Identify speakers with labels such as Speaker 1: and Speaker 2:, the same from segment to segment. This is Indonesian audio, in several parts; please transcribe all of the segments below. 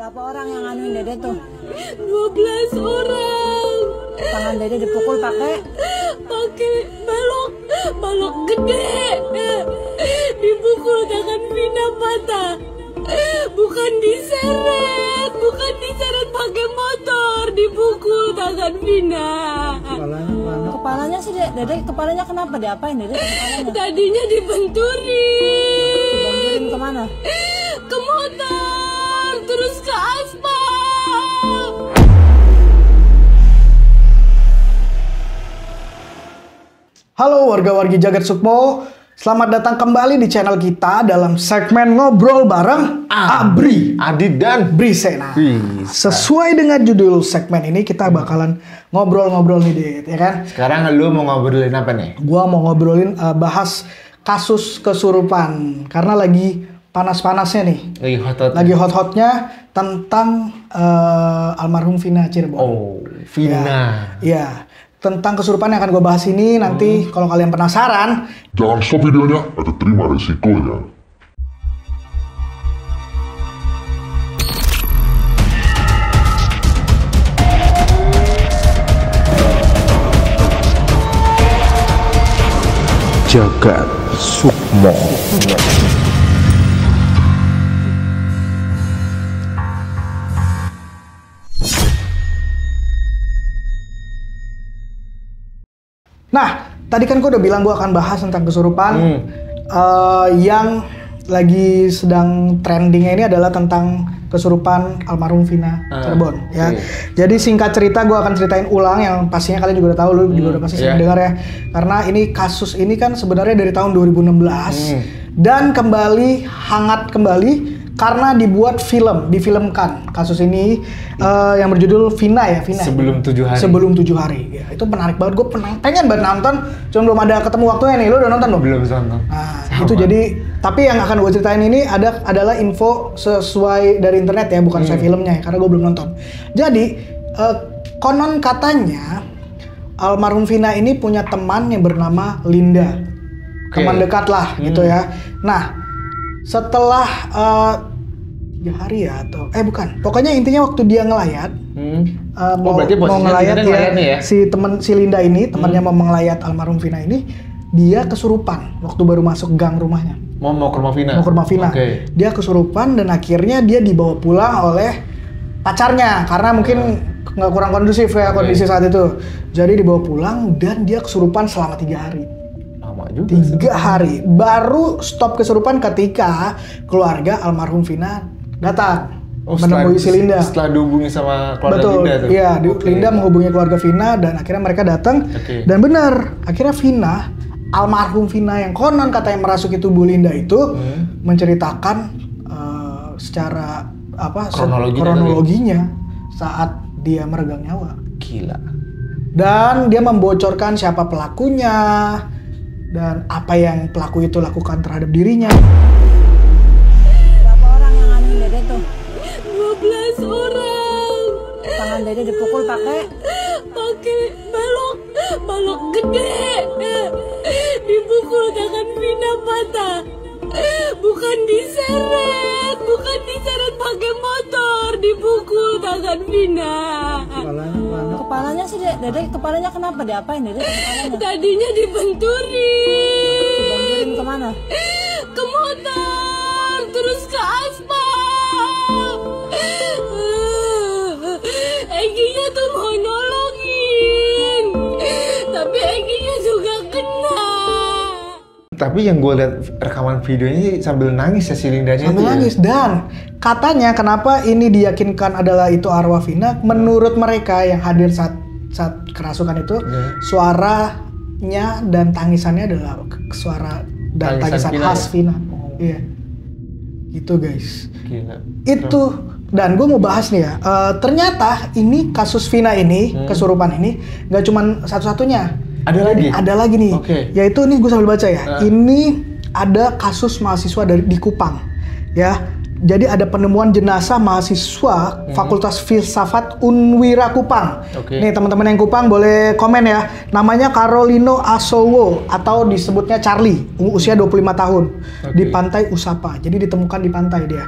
Speaker 1: Berapa orang yang nganuin Dede tuh?
Speaker 2: 12 orang.
Speaker 1: Tangan Dede dipukul pakai
Speaker 2: balok gede. Dipukul tangan Vina patah. Bukan diseret pakai motor, dipukul tangan Vina.
Speaker 1: Kepalanya sih Dede, kepalanya kenapa? Diapain Dede kepalanya?
Speaker 2: Tadinya dibenturin.
Speaker 1: Dibenturin kemana?
Speaker 2: Ke motor, terus ke aspal.
Speaker 3: Halo warga-wargi Jagat Sukmo, selamat datang kembali di channel kita dalam segmen Ngobrol Bareng Abri,
Speaker 4: Adit dan
Speaker 3: Brise. Nah, sesuai dengan judul segmen ini kita bakalan ngobrol-ngobrol nih Dit, ya kan?
Speaker 4: sekarang lu mau ngobrolin apa nih?
Speaker 3: Gua mau ngobrolin bahas kasus kesurupan karena lagi panas-panasnya nih. Lagi hot-hotnya tentang almarhum Vina Cirebon.
Speaker 4: Oh, Vina.
Speaker 3: Iya. Tentang kesurupan yang akan gue bahas ini nanti kalau kalian penasaran,
Speaker 5: jangan stop videonya atau terima resikonya.
Speaker 4: Jagat Sukmo.
Speaker 3: nah tadi kan gue udah bilang gue akan bahas tentang kesurupan yang lagi sedang trendingnya ini adalah tentang kesurupan almarhum Vina Cirebon ya. Jadi singkat cerita gue akan ceritain ulang yang pastinya kalian juga udah tahu, lu juga udah pasti sering dengar ya. Karena ini kasus ini kan sebenarnya dari tahun 2016 dan kembali hangat kembali karena dibuat film, difilmkan kasus ini yang berjudul Vina ya, Vina.
Speaker 4: Sebelum 7 hari.
Speaker 3: Sebelum 7 hari. Ya, itu menarik banget. Gue pengen banget nonton, cuma belum ada ketemu waktunya nih. Lu udah nonton belum?
Speaker 4: Belum nonton.
Speaker 3: Nah, itu jadi tapi yang akan gue ceritain ini adalah info sesuai dari internet ya, bukan sesuai filmnya ya, karena gue belum nonton. Jadi konon katanya almarhum Vina ini punya teman yang bernama Linda. Teman dekat lah gitu ya. Nah, setelah 3 hari ya atau bukan, pokoknya intinya waktu dia ngelayat mau ngelayat ya, si Linda ini temannya mau ngelayat almarhum Vina ini, dia kesurupan waktu baru masuk gang rumahnya.
Speaker 4: Mau ke rumah Vina.
Speaker 3: Dia kesurupan dan akhirnya dia dibawa pulang oleh pacarnya karena mungkin nggak kurang kondusif ya kondisi saat itu. Jadi dibawa pulang dan dia kesurupan selama 3 hari. 3 hari baru stop kesurupan ketika keluarga almarhum Vina datang menemui si Linda.
Speaker 4: Setelah dihubungi sama keluarga Linda tuh.
Speaker 3: Iya, Linda menghubungi keluarga Vina dan akhirnya mereka datang. Dan benar, akhirnya Vina, almarhum Vina yang konon katanya merasuki tubuh Linda itu menceritakan secara kronologinya saat dia meregang nyawa.
Speaker 4: Gila.
Speaker 3: Dan dia membocorkan siapa pelakunya dan apa yang pelaku itu lakukan terhadap dirinya.
Speaker 1: Berapa orang yang nganuin Dede tuh?
Speaker 2: 12 orang.
Speaker 1: Tangan Dede dipukul pakai
Speaker 2: balok gede. Dipukul tangan Vina patah. Bukan diseret pakai motor, dipukul tangan Vina.
Speaker 1: Kepalanya sih Dede, kepalanya kenapa? Diapain Dede kepalanya?
Speaker 2: Tadinya
Speaker 1: Dibenturin kemana?
Speaker 2: Ke motor, terus ke aspal. Engginya tuh mau nolongin, tapi Engginya juga kena.
Speaker 4: Tapi yang gue lihat rekaman videonya sambil nangis ya si Lindanya.
Speaker 3: Sambil nangis dan katanya kenapa ini diyakinkan adalah itu arwah Vina, menurut mereka yang hadir saat kerasukan itu, suaranya dan tangisannya adalah suara dan tangisan khas Vina. Iya. Gitu guys.
Speaker 4: Gila.
Speaker 3: Itu dan gue mau bahas nih ya. Ternyata ini kasus Vina ini, kesurupan ini nggak cuma satu-satunya. Ada lagi nih. Yaitu ini gue sambil baca ya. Ini ada kasus mahasiswa di Kupang. Ya. Jadi ada penemuan jenazah mahasiswa Fakultas Filsafat Unwira Kupang. Nih teman-teman yang Kupang boleh komen ya. Namanya Carolino Asowo atau disebutnya Charlie, usia 25 tahun. Di Pantai Usapa. Jadi ditemukan di pantai dia.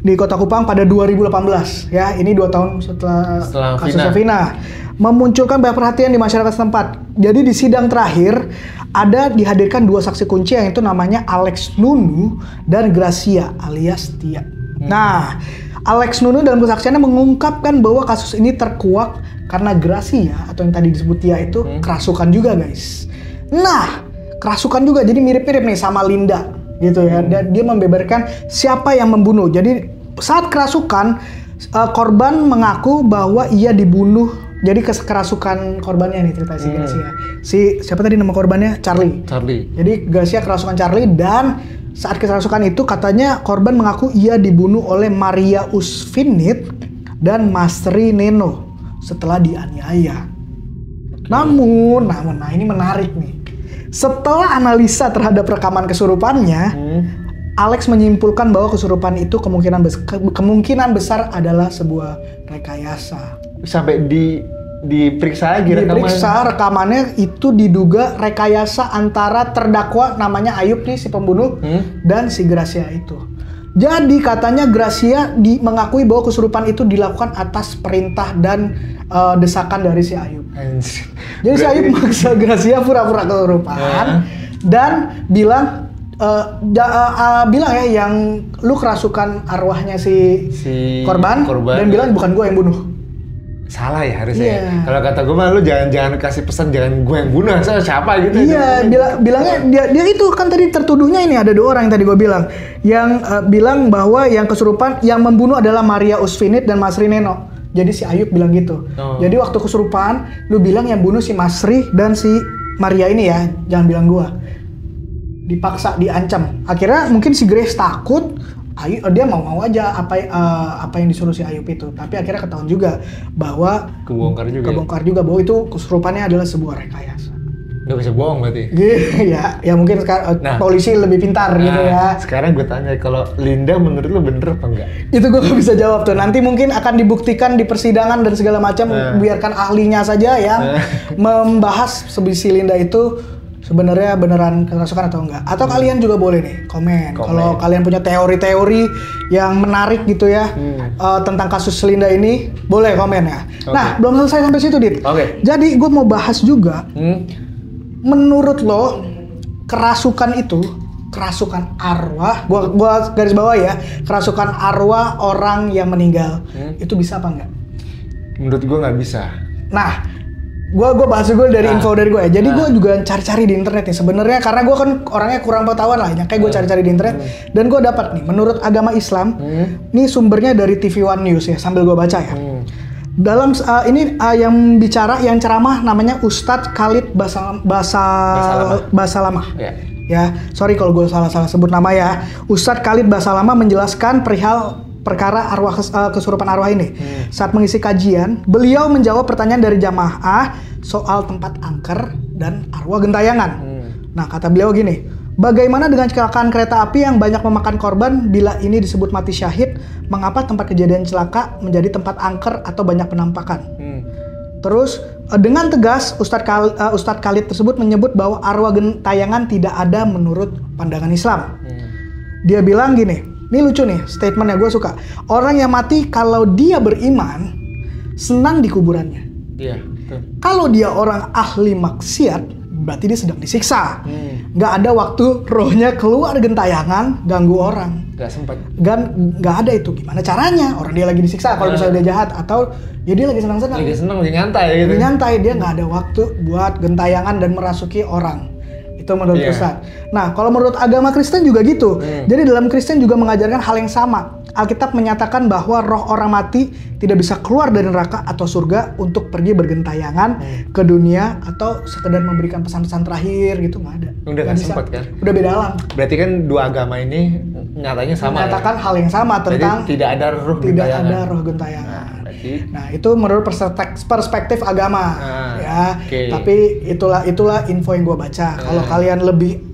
Speaker 3: di Kota Kupang pada 2018 ya. Ini 2 tahun setelah kasusnya Vina. Memunculkan banyak perhatian di masyarakat setempat. Jadi di sidang terakhir ada dihadirkan 2 saksi kunci yang itu namanya Alex Nunu dan Gracia alias Tia. Nah, Alex Nunu dalam kesaksiannya mengungkapkan bahwa kasus ini terkuak karena Gracia atau yang tadi disebut Tia itu kerasukan juga, guys. Nah, kerasukan juga jadi mirip-mirip nih sama Linda gitu ya. Dan dia membeberkan siapa yang membunuh. Jadi saat kerasukan korban mengaku bahwa ia dibunuh. Jadi kerasukan korbannya nih cerita si Gracia. Siapa tadi nama korbannya? Charlie. Jadi Gracia kerasukan Charlie dan saat kerasukan itu katanya korban mengaku ia dibunuh oleh Maria Usfinit dan Masri Neno setelah dianiaya. Namun, nah ini menarik nih. Setelah analisa terhadap rekaman kesurupannya, Alex menyimpulkan bahwa kesurupan itu kemungkinan besar adalah sebuah rekayasa.
Speaker 4: Sampai diperiksa lagi rekamannya.
Speaker 3: Diperiksa rekamannya itu diduga rekayasa antara terdakwa namanya Ayub nih si pembunuh dan si Gracia itu. Jadi katanya Gracia mengakui bahwa kesurupan itu dilakukan atas perintah dan desakan dari si Ayub. Jadi si Ayub maksa Gracia pura-pura kesurupan dan bilang ya yang lu kerasukan arwahnya si korban dan bilang bukan gue yang bunuh.
Speaker 4: Salah ya harusnya. Kalau kata gue mah lu jangan kasih pesan jangan gue yang bunuh, siapa gitu.
Speaker 3: Iya, bilangnya dia itu kan tadi tertuduhnya ini ada 2 orang yang tadi gue bilang. Yang bilang bahwa yang kesurupan yang membunuh adalah Maria Usfinit dan Masri Neno. Jadi si Ayub bilang gitu. Jadi waktu kesurupan lu bilang yang bunuh si Masri dan si Maria ini ya, jangan bilang gue. Dipaksa, diancam. Akhirnya mungkin si Grace takut. Dia mau aja apa yang disuruh si Ayub itu, tapi akhirnya ketahuan juga bahwa kebongkar juga bahwa itu kesurupannya adalah sebuah rekayasa.
Speaker 4: Nggak bisa bohong berarti.
Speaker 3: ya mungkin sekarang polisi lebih pintar gitu ya.
Speaker 4: Sekarang gue tanya, kalau Linda menurut lu bener apa enggak?
Speaker 3: Itu gue gak bisa jawab tuh. Nanti mungkin akan dibuktikan di persidangan dan segala macam. Biarkan ahlinya saja yang membahas si Linda itu sebenarnya beneran kerasukan atau enggak. Atau kalian juga boleh nih komen. Kalau kalian punya teori-teori yang menarik gitu ya tentang kasus Linda ini, boleh komen ya. Nah, belum selesai sampai situ, Dit. Jadi gue mau bahas juga. Menurut lo kerasukan itu, kerasukan arwah, gua garis bawah ya, kerasukan arwah orang yang meninggal itu bisa apa enggak?
Speaker 4: Menurut gue nggak bisa.
Speaker 3: Nah, gue bahas gue dari info dari gue ya. Jadi gue juga cari-cari di internet nih sebenarnya, karena gue kan orangnya kurang pengetahuan lah, kayak gue cari-cari di internet dan gue dapat nih menurut agama Islam, ini sumbernya dari TV One News ya, sambil gue baca ya. Dalam ini yang bicara, yang ceramah namanya Ustadz Khalid Basalamah. Ya, sorry kalau gue salah sebut nama ya. Ustadz Khalid Basalamah menjelaskan perihal perkara kesurupan arwah ini. Saat mengisi kajian, beliau menjawab pertanyaan dari jamaah soal tempat angker dan arwah gentayangan. Nah, kata beliau gini, bagaimana dengan kecelakaan kereta api yang banyak memakan korban bila ini disebut mati syahid? Mengapa tempat kejadian celaka menjadi tempat angker atau banyak penampakan? Terus dengan tegas Ustadz Khalid tersebut menyebut bahwa arwah gentayangan tidak ada menurut pandangan Islam. Dia bilang gini, ini lucu nih statementnya, gue suka. Orang yang mati kalau dia beriman senang di kuburannya.
Speaker 4: Iya.
Speaker 3: Kalau dia orang ahli maksiat berarti dia sedang disiksa. Nggak ada waktu rohnya keluar gentayangan ganggu orang.
Speaker 4: Nggak sempat.
Speaker 3: Nggak ada itu. Gimana caranya? Orang dia lagi disiksa. Kalau misalnya dia jahat atau ya dia lagi senang-senang.
Speaker 4: Lagi senang, lagi nyantai gitu.
Speaker 3: Lagi nyantai, dia nggak ada waktu buat gentayangan dan merasuki orang. Itu menurut Ustadz. Nah, kalau menurut agama Kristen juga gitu. Jadi dalam Kristen juga mengajarkan hal yang sama. Alkitab menyatakan bahwa roh orang mati tidak bisa keluar dari neraka atau surga untuk pergi bergentayangan ke dunia atau sekedar memberikan pesan-pesan terakhir gitu, nggak ada.
Speaker 4: Udah nggak sempat kan?
Speaker 3: Udah beda alam.
Speaker 4: Berarti kan dua agama ini nyatanya sama.
Speaker 3: Menyatakan hal yang sama tentang
Speaker 4: jadi tidak ada roh
Speaker 3: tidak
Speaker 4: gentayangan.
Speaker 3: ada roh gentayangan. Nah, itu menurut perspektif agama ya. Tapi itulah info yang gue baca. Kalau kalian lebih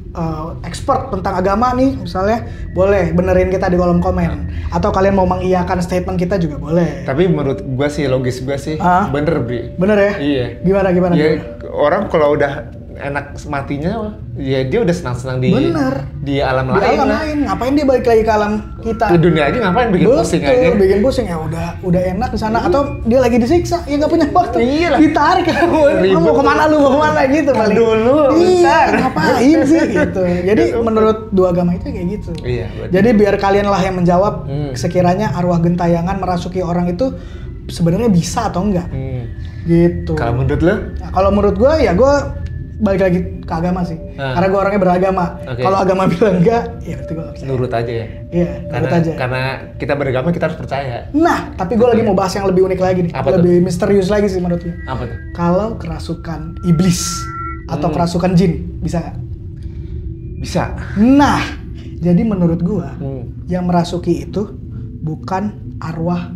Speaker 3: expert tentang agama nih misalnya, boleh benerin kita di kolom komen. Atau kalian mau mengiyakan statement kita juga boleh.
Speaker 4: Tapi menurut gue sih, logis gue sih bener, Bri.
Speaker 3: Bener ya?
Speaker 4: Iya.
Speaker 3: Gimana?
Speaker 4: Ya, orang kalau udah enak matinya, ya dia udah senang-senang di
Speaker 3: Bener.
Speaker 4: di alam
Speaker 3: Di
Speaker 4: lain.
Speaker 3: alam
Speaker 4: lah.
Speaker 3: lain, ngapain dia balik lagi ke alam kita?
Speaker 4: Ke dunia aja ngapain bikin pusing aja.
Speaker 3: Bikin pusing ya udah enak di sana atau dia lagi disiksa ya nggak punya waktu.
Speaker 4: Iya lah.
Speaker 3: Ditarik
Speaker 4: Ribet.
Speaker 3: mau kemana gitu paling.
Speaker 4: Dulu,
Speaker 3: iya,
Speaker 4: bentar.
Speaker 3: ngapain sih gitu. Jadi menurut dua agama itu kayak gitu.
Speaker 4: Iya, betul.
Speaker 3: Jadi biar kalian lah yang menjawab sekiranya arwah gentayangan merasuki orang itu sebenarnya bisa atau enggak. Gitu.
Speaker 4: Kalau menurut lo?
Speaker 3: Nah, kalau menurut gue ya gue balik lagi ke agama sih. Karena gue orangnya beragama.
Speaker 4: Oke.
Speaker 3: Kalau agama bilang enggak, ya berarti gue gak percaya.
Speaker 4: Nurut aja ya.
Speaker 3: Iya, nurut aja.
Speaker 4: Karena kita beragama kita harus percaya.
Speaker 3: Nah, tapi gue lagi mau bahas yang lebih unik lagi nih.
Speaker 4: Apa tuh?
Speaker 3: Lebih misterius lagi sih menurut gue.
Speaker 4: Apa tuh?
Speaker 3: Kalau kerasukan iblis atau kerasukan jin, bisa nggak?
Speaker 4: Bisa.
Speaker 3: Nah, jadi menurut gue yang merasuki itu bukan arwah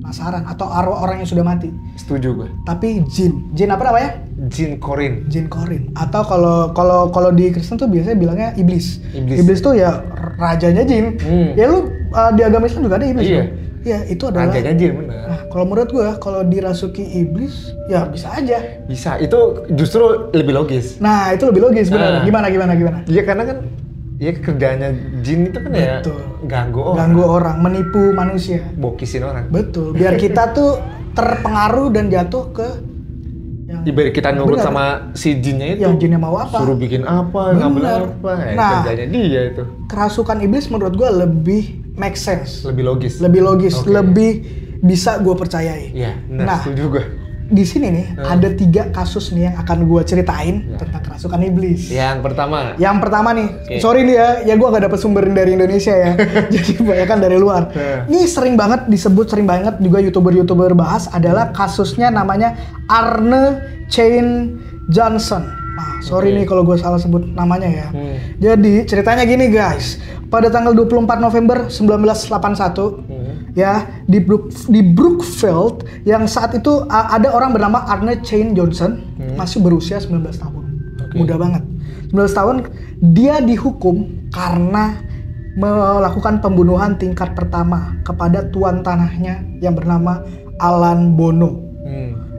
Speaker 3: penasaran atau arwah orang yang sudah mati,
Speaker 4: Setuju gue.
Speaker 3: tapi jin. Jin apa namanya?
Speaker 4: Jin korin.
Speaker 3: Jin korin. Atau kalau di Kristen tuh biasanya bilangnya iblis.
Speaker 4: Iblis.
Speaker 3: Iblis tuh ya rajanya jin. Ya lu di agama Islam juga ada iblis.
Speaker 4: Iya.
Speaker 3: kan? Iya, itu adalah.
Speaker 4: Rajanya jin bener.
Speaker 3: Nah, kalau menurut gua kalau dirasuki iblis ya bisa aja.
Speaker 4: Bisa. Itu justru lebih logis.
Speaker 3: Nah, itu lebih logis benar. Gimana?
Speaker 4: Iya karena kan ya kerjanya jin itu kan ya
Speaker 3: Betul.
Speaker 4: ganggu orang,
Speaker 3: menipu manusia.
Speaker 4: bokisin orang.
Speaker 3: Betul. Biar kita tuh terpengaruh dan jatuh ke yang
Speaker 4: Ibarat kita nurut
Speaker 3: Bener.
Speaker 4: sama si jinnya itu.
Speaker 3: yang jinnya mau apa.
Speaker 4: Suruh bikin apa, ngambil
Speaker 3: Bener.
Speaker 4: apa. Ya,
Speaker 3: Nah.
Speaker 4: kerjanya dia itu.
Speaker 3: Kerasukan iblis menurut gua lebih make sense.
Speaker 4: Lebih logis.
Speaker 3: Lebih logis,
Speaker 4: Oke.
Speaker 3: lebih bisa gue percayai.
Speaker 4: Iya, benar.
Speaker 3: Nah,
Speaker 4: Setuju gue.
Speaker 3: di sini nih ada 3 kasus nih yang akan gue ceritain tentang kerasukan iblis.
Speaker 4: Yang pertama.
Speaker 3: Yang pertama nih,
Speaker 4: Oke.
Speaker 3: sorry nih ya gue gak dapet sumber dari Indonesia ya, jadi kebanyakan dari luar. Ini sering banget disebut, sering banget juga youtuber bahas adalah kasusnya namanya Arne Chain Johnson. Nah, sorry nih kalau gue salah sebut namanya ya. Jadi ceritanya gini guys, pada tanggal 24 November 1981 ya di Brookfield yang saat itu ada orang bernama Arne Chain Johnson masih berusia 19 tahun. Muda banget. 19 tahun dia dihukum karena melakukan pembunuhan tingkat pertama kepada tuan tanahnya yang bernama Alan Bono.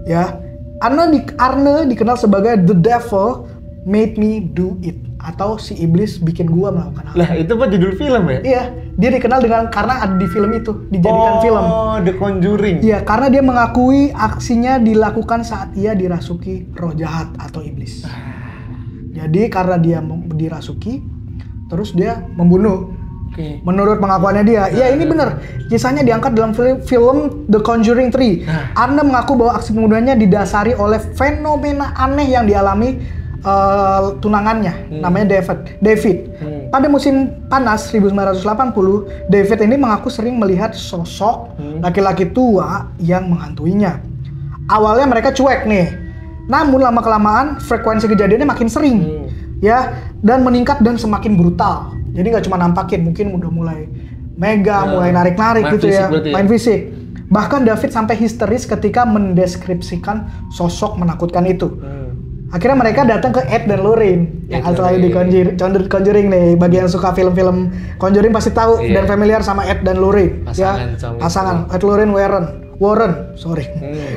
Speaker 3: Ya. Arne dikenal sebagai The Devil Made Me Do It atau si iblis bikin gua melakukan hal.
Speaker 4: Lah itu apa judul film ya?
Speaker 3: Iya, dia dikenal karena ada di film itu, dijadikan film.
Speaker 4: Oh, The Conjuring.
Speaker 3: Iya, karena dia mengakui aksinya dilakukan saat ia dirasuki roh jahat atau iblis. Jadi karena dia dirasuki, terus dia membunuh.
Speaker 4: Oke.
Speaker 3: Menurut pengakuannya dia, ya ini benar. Kisahnya diangkat dalam film The Conjuring 3. Arne mengaku bahwa aksi pembunuhannya didasari oleh fenomena aneh yang dialami tunangannya, namanya David. Pada musim panas 1980, David ini mengaku sering melihat sosok laki-laki tua yang menghantuinya. Awalnya mereka cuek nih, namun lama-kelamaan frekuensi kejadiannya makin sering, ya, dan meningkat dan semakin brutal. Jadi nggak cuma nampakin, mungkin udah mulai mega, mulai narik-narik
Speaker 4: main
Speaker 3: gitu ya,
Speaker 4: fisik berarti ya?
Speaker 3: main fisik. Bahkan David sampai histeris ketika mendeskripsikan sosok menakutkan itu. Akhirnya mereka datang ke Ed dan Lorraine yang selalu di Conjuring nih. Bagi yang suka film-film Conjuring pasti tahu dan familiar sama Ed dan Lorraine. Pasangan Ed Lorraine Warren, sorry.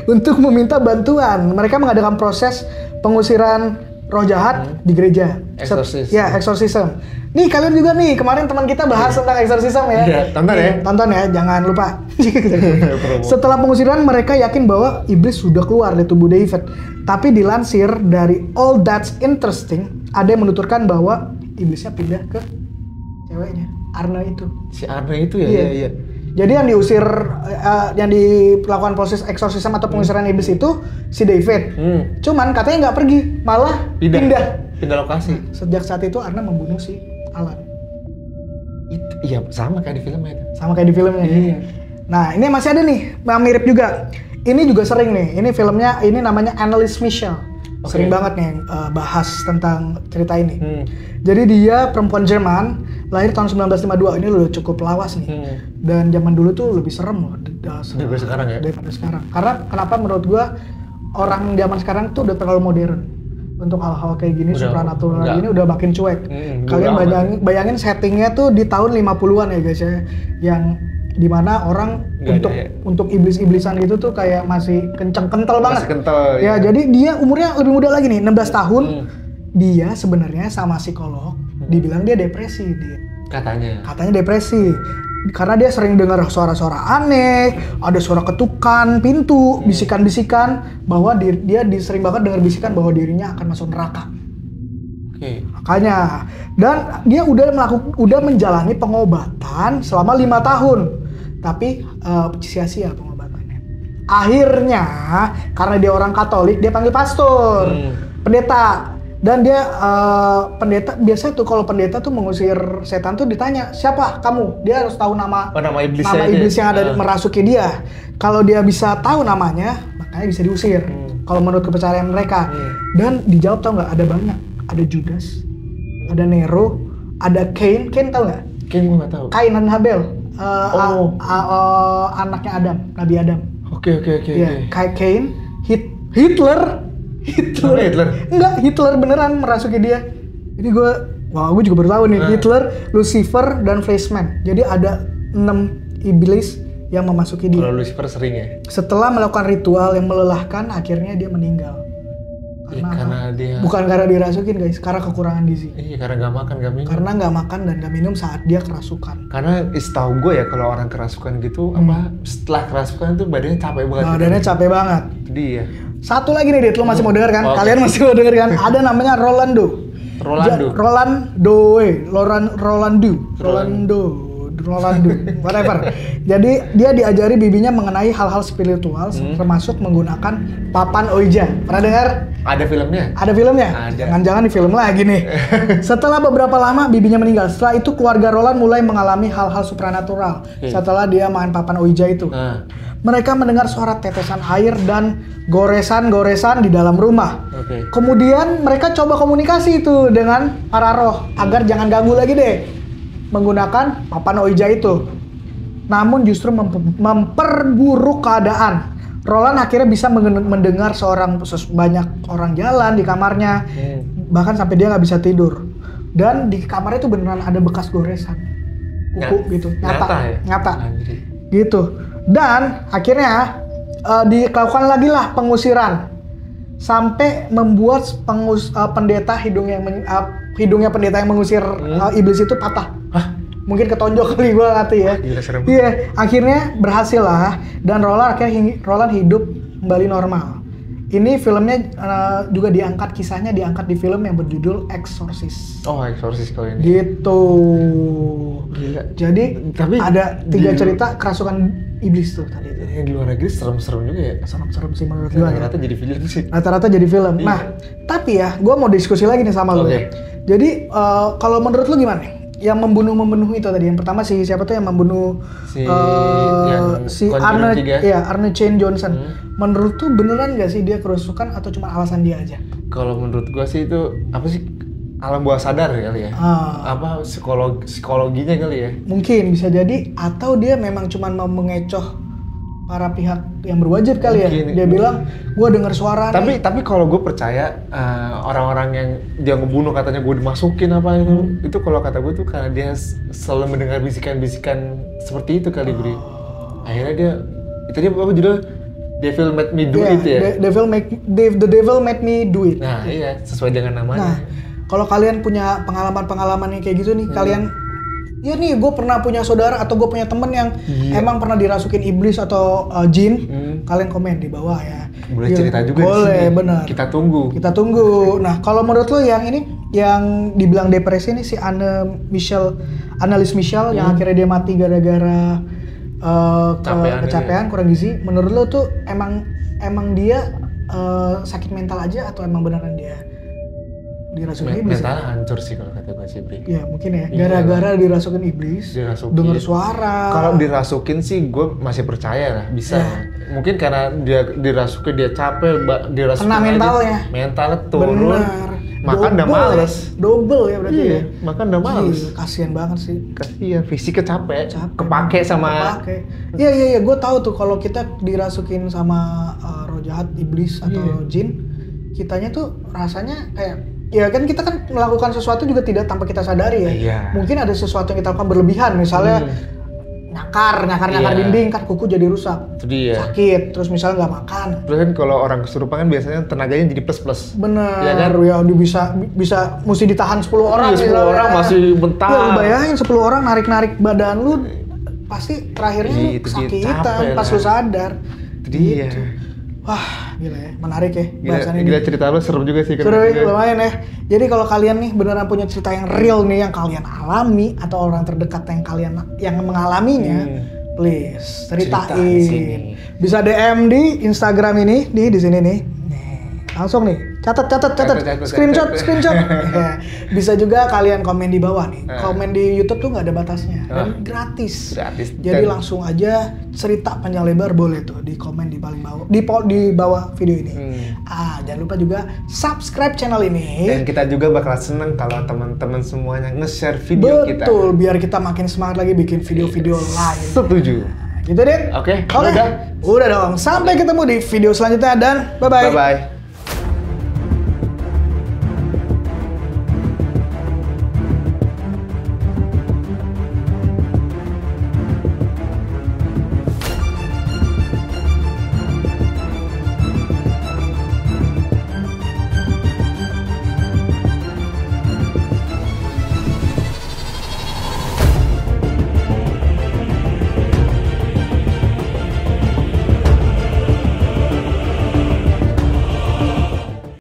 Speaker 3: Untuk meminta bantuan, mereka mengadakan proses pengusiran roh jahat di gereja. Exorcism. Nih kalian juga nih, kemarin teman kita bahas tentang exorcism ya.
Speaker 4: Iya, tonton ya.
Speaker 3: Tonton ya, jangan lupa. Setelah pengusiran, mereka yakin bahwa iblis sudah keluar dari tubuh David. Tapi dilansir dari All That's Interesting, ada yang menuturkan bahwa iblisnya pindah ke ceweknya, Arne itu.
Speaker 4: Si Arne itu ya? Iya.
Speaker 3: Jadi yang diusir, yang dilakukan proses exorcism atau pengusiran iblis itu si David. Cuman katanya nggak pergi, malah pindah
Speaker 4: lokasi.
Speaker 3: Sejak saat itu Arne membunuh si Alan.
Speaker 4: Iya, sama kayak di filmnya itu.
Speaker 3: Sama kayak di filmnya.
Speaker 4: Iya.
Speaker 3: Nah, ini masih ada nih, yang mirip juga. Ini juga sering nih. Ini filmnya, ini namanya Annelies Michel. Sering banget nih bahas tentang cerita ini. Jadi dia perempuan Jerman, lahir tahun 1952. Ini udah cukup lawas nih. Dan zaman dulu tuh lebih serem loh.
Speaker 4: Daripada sekarang ya?
Speaker 3: Daripada sekarang. Karena kenapa menurut gua orang zaman sekarang tuh udah terlalu modern. Untuk hal-hal kayak gini, supranatural gini udah makin cuek. Kalian bayangin settingnya tuh di tahun 50-an ya guys ya. Yang dimana orang untuk iblis-iblisan gitu tuh kayak masih kental banget.
Speaker 4: Masih kental.
Speaker 3: Ya, jadi dia umurnya lebih muda lagi nih, 16 tahun. dia sebenarnya sama psikolog dibilang dia depresi, katanya depresi karena dia sering dengar suara-suara aneh, ada suara ketukan pintu, bisikan-bisikan bahwa dia sering banget dengar bisikan bahwa dirinya akan masuk neraka. Makanya, dan dia udah menjalani pengobatan selama 5 tahun, tapi sia-sia pengobatannya. Akhirnya, karena dia orang Katolik, dia panggil pastor, pendeta. Dan dia pendeta, biasanya tuh kalau pendeta tuh mengusir setan tuh ditanya, siapa kamu? Dia harus tahu nama iblis yang ada merasuki dia. Kalau dia bisa tahu namanya, makanya bisa diusir. Kalau menurut kepercayaan mereka. Dan dijawab tau nggak? Ada banyak. Ada Judas, ada Nero, ada Cain tau nggak?
Speaker 4: Cain gue nggak tahu.
Speaker 3: Cain dan Habel, anaknya Adam, Nabi Adam.
Speaker 4: Oke.
Speaker 3: Iya, Cain, Hitler. Enggak, Hitler beneran merasuki dia. Jadi gue juga baru tahu nih, Hitler, Lucifer, dan Fleischmann. Jadi ada 6 iblis yang memasuki dia.
Speaker 4: Kalau Lucifer sering ya?
Speaker 3: Setelah melakukan ritual yang melelahkan, akhirnya dia meninggal.
Speaker 4: Karena dia
Speaker 3: bukan karena dirasukin guys, karena kekurangan gizi.
Speaker 4: Iya, karena nggak makan, nggak minum.
Speaker 3: Karena nggak makan dan nggak minum saat dia kerasukan.
Speaker 4: Karena setahu gue ya kalau orang kerasukan gitu, setelah kerasukan tuh badannya capek banget.
Speaker 3: Badannya capek banget.
Speaker 4: Dia.
Speaker 3: Satu lagi nih, Dit, lu masih mau denger kan? Kalian masih mau denger kan? Ada namanya Rolando, whatever. Jadi dia diajari bibinya mengenai hal-hal spiritual, termasuk menggunakan papan Ouija. Pernah dengar?
Speaker 4: Ada filmnya?
Speaker 3: Ada filmnya? Jangan-jangan di film lagi nih. Setelah beberapa lama bibinya meninggal. Setelah itu keluarga Roland mulai mengalami hal-hal supranatural. Setelah dia main papan Ouija itu. Mereka mendengar suara tetesan air dan goresan-goresan di dalam rumah. Kemudian mereka coba komunikasi itu dengan para roh agar jangan ganggu lagi deh menggunakan papan Ouija itu. Namun justru memperburuk keadaan. Roland akhirnya bisa mendengar banyak orang jalan di kamarnya, bahkan sampai dia nggak bisa tidur. Dan di kamarnya itu beneran ada bekas goresan, kuku gitu, nyata, gitu. Dan akhirnya dilakukan lagi lah pengusiran, sampai membuat pendeta hidungnya pendeta yang mengusir iblis itu patah. Mungkin ketonjok kali, gue ngerti ya. Iya, akhirnya berhasil lah. Dan Roland hidup kembali normal. Ini filmnya juga kisahnya diangkat di film yang berjudul Exorcist.
Speaker 4: Oh, Exorcist kalau ini.
Speaker 3: Gitu.
Speaker 4: Gila.
Speaker 3: Jadi ada 3 cerita kerasukan iblis tuh tadi.
Speaker 4: Yang di luar negeri serem-serem juga ya.
Speaker 3: Serem sih menurut gue.
Speaker 4: Rata-rata jadi film sih.
Speaker 3: Rata-rata jadi film. Nah, tapi ya, gue mau diskusi lagi nih sama lo. Jadi kalau menurut lo gimana? Yang membunuh itu tadi, yang pertama siapa tuh yang membunuh si Arne Chain Johnson. Menurut tuh beneran nggak sih dia kerasukan atau cuma alasan dia aja?
Speaker 4: Kalau menurut gua sih itu alam bawah sadar kali ya, psikologinya kali ya. Mungkin
Speaker 3: bisa jadi, atau dia memang cuma mau mengecoh para pihak yang berwajib kali ya. Dia bilang, gue dengar suara
Speaker 4: tapi kalau gue percaya orang-orang yang dia ngebunuh katanya gue dimasukin apa itu kalau kata gue tuh karena dia selalu mendengar bisikan-bisikan seperti itu kali, Bri. Akhirnya dia apa judul? Devil Made Me Do It ya?
Speaker 3: The Devil Made Me Do It.
Speaker 4: Nah iya, sesuai dengan namanya.
Speaker 3: Nah, kalau kalian punya pengalaman yang kayak gitu nih, kalian ya nih, gue pernah punya saudara atau gue punya temen yang emang pernah dirasukin iblis atau jin, kalian komen di bawah ya.
Speaker 4: Boleh cerita juga.
Speaker 3: Boleh, benar.
Speaker 4: Kita tunggu. Nah, kalau menurut lo yang dibilang depresi ini si Annalise Michel yang akhirnya dia mati gara-gara kecapean, kurang gizi. Menurut lo tuh emang dia sakit mental aja atau emang beneran dia dirasukin iblis? Mentalnya hancur sih kalau kata gue sih, Bri.
Speaker 3: Iya mungkin ya, gara-gara dirasukin iblis, dengar suara.
Speaker 4: Kalau dirasukin sih gue masih percaya lah, bisa. Mungkin karena dia dirasukin, dia capek, dirasukin
Speaker 3: kena
Speaker 4: mentalnya turun.
Speaker 3: Bener.
Speaker 4: Makan udah males.
Speaker 3: Double ya berarti ya.
Speaker 4: Makan udah males.
Speaker 3: Kasian banget sih.
Speaker 4: Kasian, fisiknya capek. Kepake sama.
Speaker 3: Iya, gue tahu tuh kalau kita dirasukin sama roh jahat, iblis atau jin, kitanya tuh rasanya kayak ya kan kita kan melakukan sesuatu juga tidak tanpa kita sadari ya. Mungkin ada sesuatu yang kita lakukan berlebihan, misalnya nyakar
Speaker 6: Iya.
Speaker 3: dinding kan kuku jadi rusak.
Speaker 6: Itu dia.
Speaker 3: Sakit, terus misalnya nggak makan.
Speaker 6: Terus kan kalau orang kesurupan kan biasanya tenaganya jadi plus.
Speaker 3: Bener,
Speaker 6: Iya kan?
Speaker 3: ya dia bisa mesti ditahan 10 orang.
Speaker 6: Iya, 10
Speaker 3: misalnya.
Speaker 6: orang masih bentar.
Speaker 3: Ya lu bayangin 10 orang narik badan lu, pasti terakhirnya
Speaker 6: Iya,
Speaker 3: lu
Speaker 6: itu dia,
Speaker 3: sakitan
Speaker 6: capek
Speaker 3: pas
Speaker 6: lah.
Speaker 3: lu sadar.
Speaker 6: Itu dia.
Speaker 3: Gitu. Wah, gila ya, menarik ya bahasan
Speaker 6: Gila
Speaker 3: ini.
Speaker 6: cerita lu serem juga sih.
Speaker 3: Seru
Speaker 6: keren
Speaker 3: ya,
Speaker 6: juga.
Speaker 3: lumayan ya. Jadi kalau kalian nih beneran punya cerita yang real nih yang kalian alami atau orang terdekat yang mengalaminya, please
Speaker 6: Ceritain
Speaker 3: ceritain.
Speaker 6: sini.
Speaker 3: Bisa DM di Instagram ini, di sini nih. Nih, langsung nih. Catat. Screenshot. Ya. Bisa juga kalian komen di bawah nih. Komen di YouTube tuh nggak ada batasnya dan gratis.
Speaker 6: Gratis.
Speaker 3: Jadi
Speaker 6: Dan-
Speaker 3: langsung aja cerita panjang lebar boleh tuh di komen di paling bawah, di bawah video ini. Jangan lupa juga subscribe channel ini.
Speaker 6: Dan kita juga bakal seneng kalau teman-teman semuanya nge-share video kita.
Speaker 3: Betul, biar kita makin semangat lagi bikin video-video lain.
Speaker 6: Setuju.
Speaker 3: Gitu deh.
Speaker 6: Oke,
Speaker 3: Udah dong. Sampai ketemu di video selanjutnya dan bye-bye.
Speaker 6: Bye-bye.